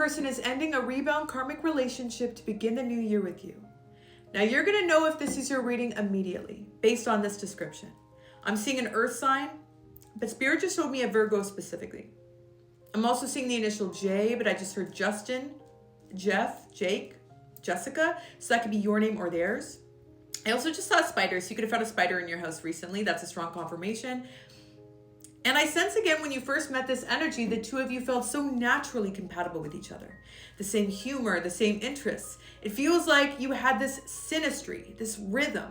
person is ending a rebound karmic relationship to begin the new year with you. Now you're going to know if this is your reading immediately based on this description. I'm seeing an earth sign, but Spirit just showed me a Virgo specifically. I'm also seeing the initial J, but I just heard Justin, Jeff, Jake, Jessica. So that could be your name or theirs. I also just saw a spider, so you could have found a spider in your house recently. That's a strong confirmation. And I sense again, when you first met this energy, the two of you felt so naturally compatible with each other. The same humor, the same interests. It feels like you had this synastry, this rhythm.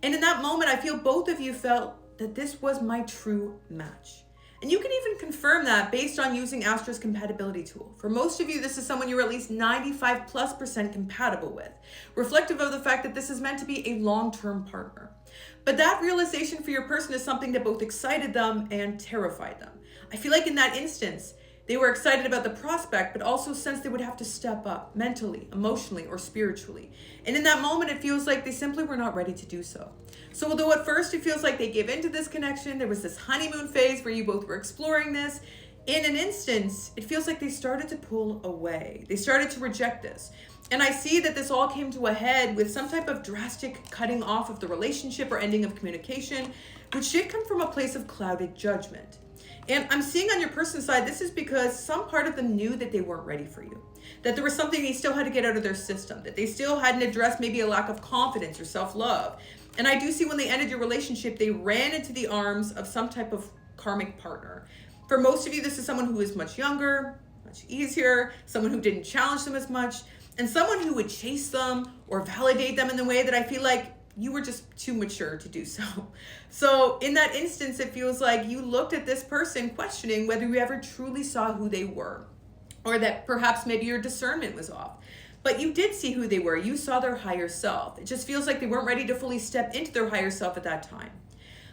And in that moment, I feel both of you felt that this was my true match. And you can even confirm that based on using Astra's compatibility tool. For most of you, this is someone you're at least 95+% compatible with, reflective of the fact that this is meant to be a long-term partner. But that realization for your person is something that both excited them and terrified them. I feel like in that instance, they were excited about the prospect, but also sensed they would have to step up mentally, emotionally, or spiritually. And in that moment, it feels like they simply were not ready to do so. So although at first it feels like they gave into this connection, there was this honeymoon phase where you both were exploring this, in an instance, it feels like they started to pull away. They started to reject this. And I see that this all came to a head with some type of drastic cutting off of the relationship or ending of communication, which did come from a place of clouded judgment. And I'm seeing on your person's side, this is because some part of them knew that they weren't ready for you, that there was something they still had to get out of their system, that they still hadn't addressed maybe a lack of confidence or self-love. And I do see when they ended your relationship, they ran into the arms of some type of karmic partner. For most of you, this is someone who is much younger, much easier, someone who didn't challenge them as much, and someone who would chase them or validate them in the way that I feel like you were just too mature to do so. So in that instance, it feels like you looked at this person questioning whether you ever truly saw who they were, or that perhaps maybe your discernment was off. But you did see who they were. You saw their higher self. It just feels like they weren't ready to fully step into their higher self at that time.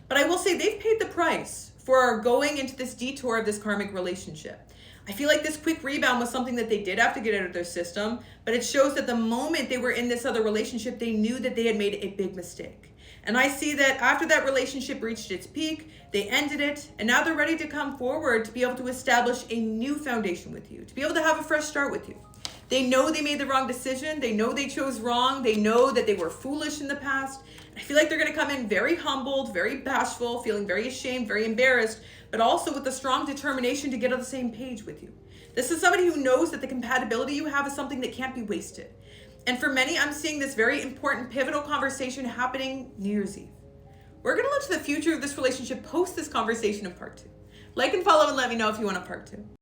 But I will say they've paid the price for going into this detour of this karmic relationship. I feel like this quick rebound was something that they did have to get out of their system, but it shows that the moment they were in this other relationship, they knew that they had made a big mistake. And I see that after that relationship reached its peak, they ended it, and now they're ready to come forward to be able to establish a new foundation with you, to be able to have a fresh start with you. They know they made the wrong decision. They know they chose wrong. They know that they were foolish in the past. I feel like they're going to come in very humbled, very bashful, feeling very ashamed, very embarrassed, but also with a strong determination to get on the same page with you. This is somebody who knows that the compatibility you have is something that can't be wasted. And for many, I'm seeing this very important, pivotal conversation happening New Year's Eve. We're going to look to the future of this relationship post this conversation in part 2. Like and follow and let me know if you want a part 2.